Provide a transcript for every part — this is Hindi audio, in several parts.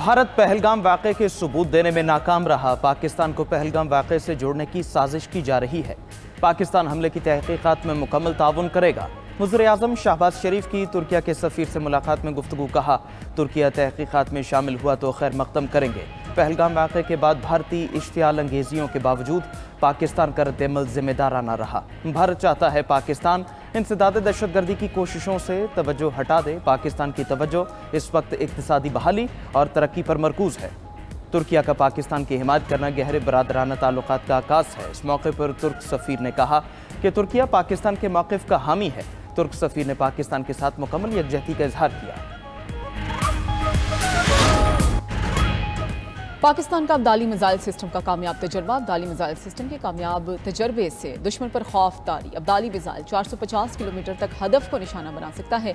भारत पहलगाम वाक़े के सबूत देने में नाकाम रहा। पाकिस्तान को पहलगाम वाक़े से जोड़ने की साजिश की जा रही है। पाकिस्तान हमले की तहकीकात में मुकम्मल ताउन करेगा। वज़ीर-ए-आज़म शहबाज शरीफ की तुर्किया के सफ़ीर से मुलाकात में गुफ्तगू। कहा, तुर्किया तहकीकात में शामिल हुआ तो खैर मकदम करेंगे। पहलगाम वाक़े के बाद भारतीय इश्तियाल अंगेजियों के बावजूद पाकिस्तान का रद्द-ए-अमल ज़िम्मेदाराना रहा। भारत चाहता है पाकिस्तान इंसदाद दहशतगर्दी की कोशिशों से तवज्जो हटा दे। पाकिस्तान की तवज्जो इस वक्त इक़्तिसादी बहाली और तरक्की पर मरकूज़ है। तुर्किया का पाकिस्तान की हिमायत करना गहरे बरादराना ताल्लुकात का आकाश है। इस मौके पर तुर्क सफ़ीर ने कहा कि तुर्किया पाकिस्तान के मौक़िफ़ का हामी है। तुर्क सफ़ीर ने पाकिस्तान के साथ मुकम्मल यकजहती का इजहार किया। पाकिस्तान का अब्दाली मिसाइल सिस्टम का कामयाब तजर्बा। अब्दाली मिसाइल सिस्टम के कामयाब तजर्बे से दुश्मन पर खौफ तारी। अब्दाली मिसाइल 450 किलोमीटर तक हदफ को निशाना बना सकता है।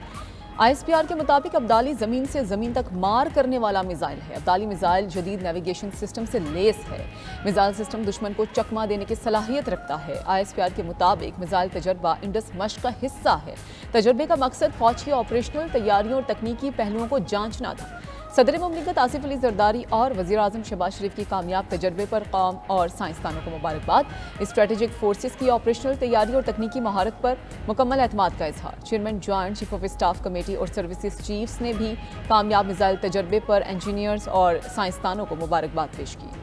ISPR के मुताबिक अब्दाली ज़मीन से ज़मीन तक मार करने वाला मिसाइल है। अब्दाली मिसाइल जदीद नेविगेशन सिस्टम से लेस है। मिसाइल सिस्टम दुश्मन को चकमा देने की सलाहियत रखता है। ISPR के मुताबिक मिसाइल तजर्बा इंडस मश्क का हिस्सा है। तजर्बे का मकसद फौज की ऑपरेशनल तैयारियों और तकनीकी पहलुओं को जांचना था। सदर मुमलिकत आसिफ अली जरदारी और वज़ीर-ए-आज़म शहबाज शरीफ की कामयाब तजर्बे पर कौम और साइंसदानों को मुबारकबाद। स्ट्रेटेजिक फोर्सेस की ऑपरेशनल तैयारी और तकनीकी महारत पर मुकम्मल एतमाद का इजहार। Chairman joint chief of staff committee और सर्विसेज चीफ्स ने भी कामयाब मिसाइल तजर्बे पर इंजीनियर्स और साइंसदानों को मुबारकबाद पेश की।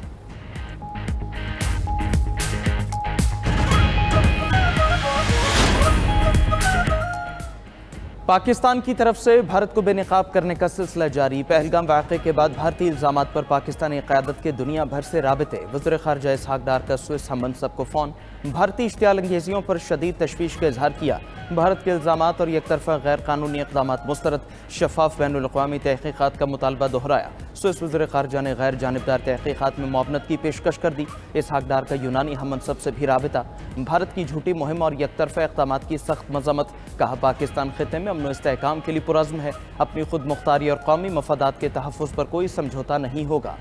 पाकिस्तान की तरफ से भारत को बेनकाब करने का सिलसिला जारी। पहलगाम वाक़े के बाद भारतीय इल्ज़ामात पर पाकिस्तानी क़यादत के दुनिया भर से राबते। वज़ीर ख़ारजा इसहाक़ डार का स्विस हम मनसब को फ़ोन। भारतीय इश्तियाल अंगेजियों पर शदीद तशवीश का इजहार किया। भारत के इल्ज़ामात और एकतरफ़ा गैर कानूनी इक़दामात मुस्तरद। शफ़ाफ़ बैनुल-अक़वामी तहक़ीक़ात का मुतालबा दोहराया। स्विस वज़ीर ख़ारजा ने गैर जानिबदार तहक़ीक़ात में मुआवनत की पेशकश कर दी। इसहाक़ डार का यूनानी हम मनसब से भी राबिता। भारत की झूठी मुहिम और एकतरफ़ा इक़दामात की सख्त मज़म्मत। कहा, पाकिस्तान ख़ित्ते में अमन इस्तेहकाम के लिए पुरज़्म है। अपनी खुद मुख्तारी और कौमी मफादात के तहफ़्फ़ुज़ पर कोई समझौता नहीं होगा।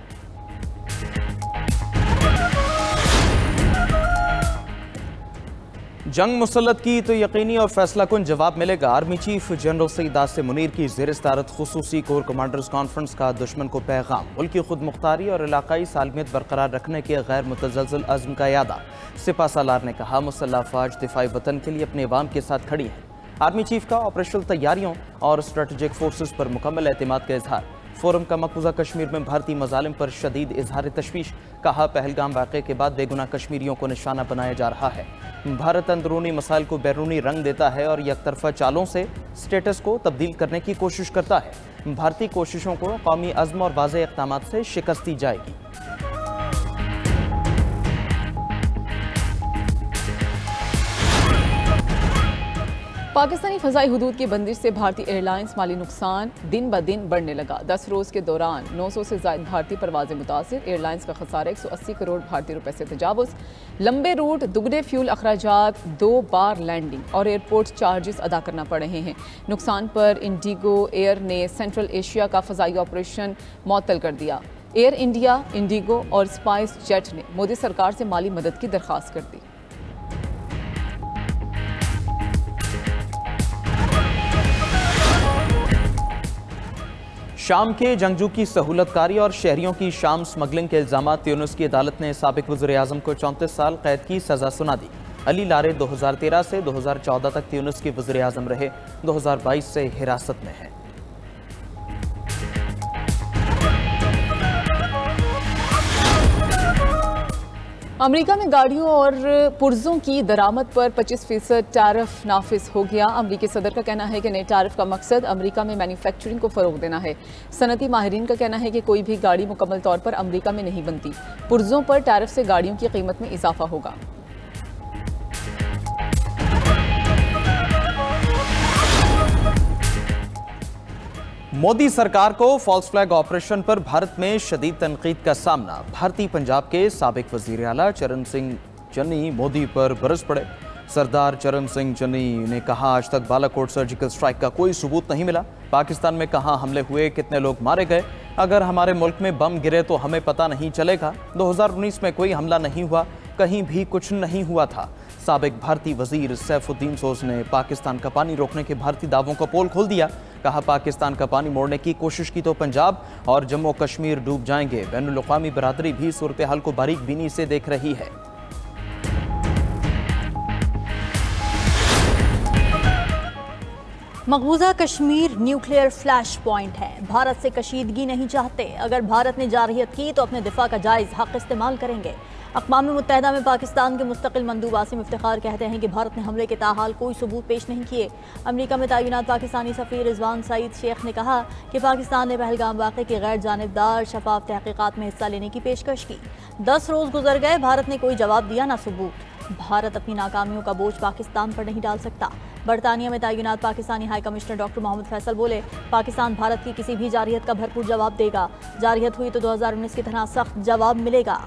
जंग मुसल्लत की तो यकीनी और फैसला कुन जवाब मिलेगा। Army chief general Syed Asim Munir की ज़ेर सदारत खुसूसी कोर कमांडर्स कॉन्फ्रेंस का दुश्मन को पैगाम। मुल्क की खुद मुख्तारी और इलाकाई सालमियत बरकरार रखने के गैर मुतज़लज़ल अज़्म का यादा। सिपा सालार ने कहा, मुसल्लह फ़ौज दिफ़ाई वतन के लिए अपने अवाम के साथ खड़ी है। आर्मी चीफ का ऑपरेशनल तैयारियों और स्ट्रेटेजिक फोर्सेस पर मुकम्मल एतमाद का इजहार। फोरम का मकबूजा कश्मीर में भारतीय मजालिम पर शदीद इजहार तशवीश। कहा, पहलगाम वाक़े के बाद बेगुनाह कश्मीरियों को निशाना बनाया जा रहा है। भारत अंदरूनी मसाइल को बैरूनी रंग देता है और एकतरफ़ा चालों से स्टेटस को तब्दील करने की कोशिश करता है। भारतीय कोशिशों को कौमी अज़्म और वाज़ेह इक़दामात से शिकस्त दी जाएगी। पाकिस्तानी फ़ज़ाई हुदूद की बंदिश से भारतीय एयरलाइंस माली नुकसान दिन ब दिन बढ़ने लगा। 10 रोज़ के दौरान 900 से ज़ायद भारतीय परवाज़ें मुतासिर। एयरलाइंस का खसारा 180 करोड़ भारतीय रुपए से तजावुज़। लंबे रूट, दुगने फ्यूल अखराजात, 2 बार लैंडिंग और एयरपोर्ट चार्जेस अदा करना पड़ रहे हैं। नुकसान पर इंडिगो एयर ने सेंट्रल एशिया का फ़ज़ाई ऑपरेशन मुअत्तल कर दिया। एयर इंडिया, इंडिगो और स्पाइस जेट ने मोदी सरकार से माली मदद की दरख्वास्त कर दी। शाम के जंगजू की सहूलतकारी और शहरियों की शाम स्मगलिंग के इल्ज़ामात यूनुस की अदालत ने साबिक वज़ीर-ए-आज़म को 34 साल कैद की सज़ा सुना दी। अली लारे 2013 से 2014 तक यूनुस की वज़ीर-ए-आज़म रहे। 2022 से हिरासत में है। अमेरिका में गाड़ियों और पुर्जों की दरामद पर 25% टैरिफ नाफिज हो गया। अमेरिकी सदर का कहना है कि नए टैरिफ का मकसद अमेरिका में मैन्युफैक्चरिंग को फ़रोग देना है। सनती माहिरीन का कहना है कि कोई भी गाड़ी मुकम्मल तौर पर अमेरिका में नहीं बनती। पुर्जों पर टैरिफ से गाड़ियों की कीमत में इजाफा होगा। मोदी सरकार को फॉल्स फ्लैग ऑपरेशन पर भारत में शदीद तनकीद का सामना। भारतीय पंजाब के साबिक वज़ीर आला चरण सिंह चन्नी मोदी पर बरस पड़े। सरदार चरण सिंह चन्नी ने कहा, आज तक बालाकोट सर्जिकल स्ट्राइक का कोई सबूत नहीं मिला। पाकिस्तान में कहाँ हमले हुए, कितने लोग मारे गए, अगर हमारे मुल्क में बम गिरे तो हमें पता नहीं चलेगा। 2019 में कोई हमला नहीं हुआ, कहीं भी कुछ नहीं हुआ था। साबिक भारतीय वजीर सैफुद्दीन सोज ने पाकिस्तान का पानी रोकने के भारतीय दावों का पोल खोल दिया। कहा पाकिस्तान का पानी मोड़ने की कोशिश की तो पंजाब और जम्मू कश्मीर डूब जाएंगे। बैनुल-अक़वामी बरादरी भी सूरत हाल को बारीक बीनी से देख रही है। मकबूजा कश्मीर न्यूक्लियर फ्लैश पॉइंट है। भारत से कशीदगी नहीं चाहते। अगर भारत ने जारहियत की तो अपने दिफा का जायज़ हक इस्तेमाल करेंगे। अक़वाम मुत्तहिदा में पाकिस्तान के मुस्तकिल मंदूब आसिम इफ्तिखार कहते हैं कि भारत ने हमले के ताहाल कोई सबूत पेश नहीं किए। अमरीका में तैनात पाकिस्तानी सफ़ीर रिजवान सईद शेख ने कहा कि पाकिस्तान ने पहलगाम वाक़े की गैर जानिबदार शफाफ तहक़ीक़ात में हिस्सा लेने की पेशकश की। 10 रोज़ गुजर गए, भारत ने कोई जवाब दिया ना सबूत। भारत अपनी नाकामियों का बोझ पाकिस्तान पर नहीं डाल सकता। बरतानिया में तैनात पाकिस्तानी high commissioner doctor Mohammad Faisal बोले, पाकिस्तान भारत की किसी भी जारहियत का भरपूर जवाब देगा। जारहियत हुई तो 2019 की तरह सख्त जवाब मिलेगा।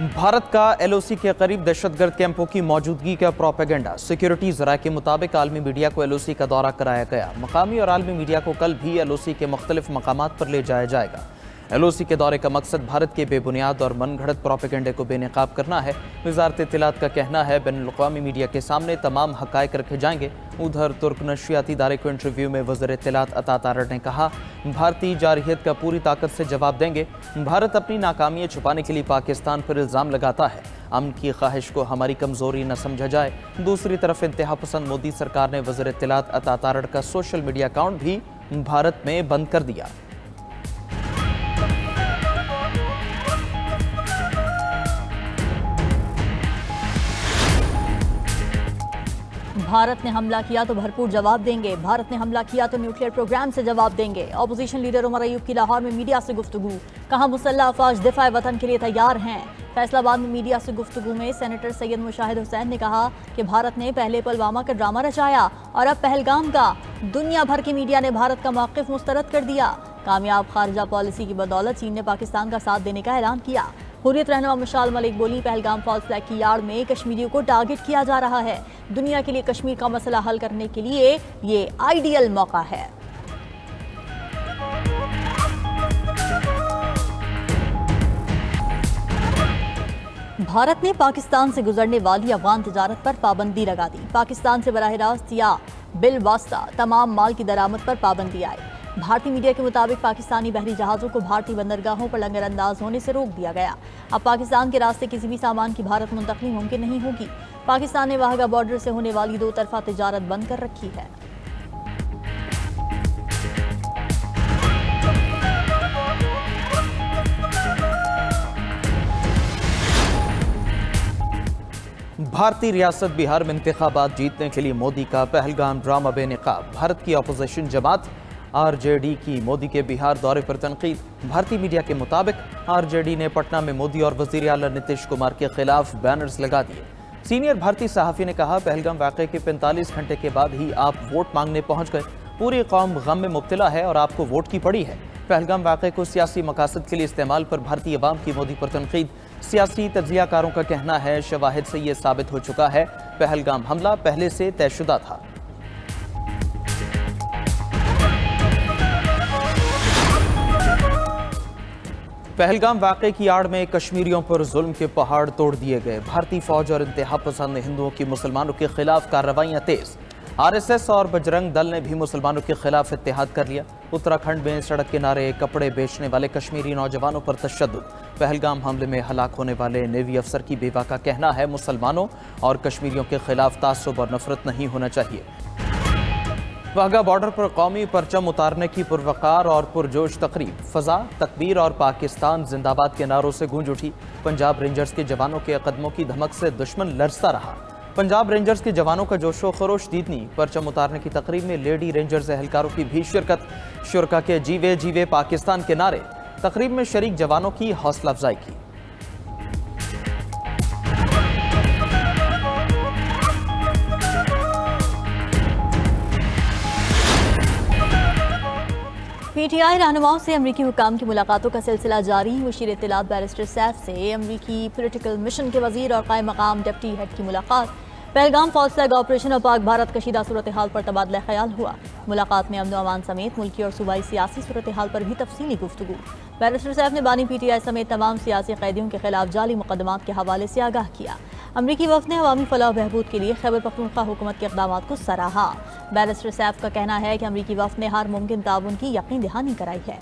भारत का LOC के करीब दहशतगर्द कैंपों की मौजूदगी का प्रोपेगेंडा। सिक्योरिटी ज़राए के मुताबिक आलमी मीडिया को LOC का दौरा कराया गया। मकामी और आलमी मीडिया को कल भी LOC के मुख्तलिफ मकामात पर ले जाया जाएगा। LOC के दौरे का मकसद भारत के बेबुनियाद और मनगढ़ंत प्रोपेगेंडे को बेनकाब करना है। वज़ारत इत्तलात का कहना है बैनुल-अक़वामी मीडिया के सामने तमाम हक़ाइक़ रखे जाएंगे। उधर तुर्क नशियाती इदारे को इंटरव्यू में वज़ीर इत्तलात अता तारड़ ने कहा, भारतीय जारहियत का पूरी ताकत से जवाब देंगे। भारत अपनी नाकामियाँ छुपाने के लिए पाकिस्तान पर इल्ज़ाम लगाता है। अमन की ख्वाहिश को हमारी कमज़ोरी न समझा जाए। दूसरी तरफ इंतहा पसंद मोदी सरकार ने वज़ीर इत्तलात अता तारड़ का सोशल मीडिया अकाउंट भी भारत में बंद कर दिया। भारत ने हमला किया तो भरपूर जवाब देंगे। भारत ने हमला किया तो न्यूक्लियर प्रोग्राम से जवाब देंगे। अपोजिशन लीडर उमर अयूब की लाहौर में मीडिया से गुफ्तगू, कहा मुसल्लह अफवाज दिफाए वतन के लिए तैयार हैं। फैसलाबाद में मीडिया से गुफ्तगू में सेनेटर सैयद मुशाहिद हुसैन ने कहा कि भारत ने पहले पुलवामा का ड्रामा रचाया और अब पहलगाम का। दुनिया भर की मीडिया ने भारत का मौक़िफ़ मुस्तरद कर दिया। कामयाब खारजा पॉलिसी की बदौलत चीन ने पाकिस्तान का साथ देने का ऐलान किया। हुर्रियत रहनुमा मशाल मलिक बोली, पहलगाम फॉल्स फ्लैग की यार्ड में कश्मीरियों को टारगेट किया जा रहा है। दुनिया के लिए कश्मीर का मसला हल करने के लिए ये आइडियल मौका है। भारत ने पाकिस्तान से गुजरने वाली अफगान तिजारत पर पाबंदी लगा दी। पाकिस्तान से बराह रास्त या बिल वास्ता तमाम माल की दरामद पर पाबंदी आई। भारतीय मीडिया के मुताबिक पाकिस्तानी बहरी जहाज़ों को भारतीय बंदरगाहों पर लंगर अंदाज होने से रोक दिया गया। अब पाकिस्तान के रास्ते किसी भी सामान की भारत मुंतकली मुमकिन नहीं होगी। पाकिस्तान ने वाहगा बॉर्डर से होने वाली 2 तरफा तिजारत बंद कर रखी है। भारतीय रियासत बिहार में इंतखाबात जीतने के लिए मोदी का पहलगाम ड्रामा बेनकाब। भारत की अपोजिशन जमात RJD की मोदी के बिहार दौरे पर तनकीद। भारतीय मीडिया के मुताबिक RJD ने पटना में मोदी और वज़ीर आला नीतीश कुमार के खिलाफ बैनर्स लगा दिए। सीनियर भारतीय सहाफ़ी ने कहा, पहलगाम वाक़े के 45 घंटे के बाद ही आप वोट मांगने पहुंच गए। पूरी कौम गम में मुब्तला है और आपको वोट की पड़ी है। पहलगाम वाक़े को सियासी मकासद के लिए इस्तेमाल पर भारतीय अवाम की मोदी पर तनकीद। सियासी तज्ज़ियाकारों का कहना है, शवाहिद से ये साबित हो चुका है पहलगाम हमला पहले से तयशुदा था। पहलगाम वाक़े की आड़ में कश्मीरियों पर जुल्म के पहाड़ तोड़ दिए गए। भारतीय फौज और इंतहा पसंद हिंदुओं की मुसलमानों के खिलाफ कार्रवाइयाँ तेज। RSS और बजरंग दल ने भी मुसलमानों के खिलाफ इत्तेहाद कर लिया। उत्तराखंड में सड़क किनारे कपड़े बेचने वाले कश्मीरी नौजवानों पर तशद्दुद। पहलगाम हमले में हलाक होने वाले नेवी अफसर की बेवा का कहना है, मुसलमानों और कश्मीरियों के खिलाफ तासुब और नफरत नहीं होना चाहिए। वाघा बॉर्डर पर कौमी परचम उतारने की पुरवकार और पुरजोश तकरीब। फजा, तकबीर और पाकिस्तान जिंदाबाद के नारों से गूंज उठी। पंजाब रेंजर्स के जवानों के कदमों की धमक से दुश्मन लरसता रहा। पंजाब रेंजर्स के जवानों का जोशो खरोश दीदनी। परचम उतारने की तकरीब में लेडी रेंजर्स एहलकारों की भी शिरकत। शुरका के जीवे जीवे पाकिस्तान के नारे। तकरीब में शरीक जवानों की हौसला अफजाई की। PTI रहनुमाओं से अमरीकी हुकाम की मुलाकातों का सिलसिला जारी। वज़ीर इत्तलात बैरिस्टर सैफ से अमरीकी पॉलिटिकल मिशन के वजीर और कायम मकाम डिप्टी हेड की मुलाकात। पहलगाम फॉल्स फ्लैग ऑपरेशन और पाक भारत कशीदा सूरत हाल पर तबादला ख्याल हुआ। मुलाकात में अमन अमान समेत मुल्की और सूबाई सियासी सूरत हाल पर भी तफसीली गुफ्तगू। बैरिस्टर सैफ ने बानी PTI समेत तमाम सियासी कैदियों के खिलाफ जाली मुकदमात के हवाले से आगाह किया। अमरीकी वफ़द ने अवामी फलाह बहबूद के लिए खैबर पख्तूनख्वा हुकूमत के इक़दामात को सराहा। बैरिस्टर सैफ का कहना है कि अमरीकी वफ़द ने हर मुमकिन ताउन की यकीन दहानी कराई है।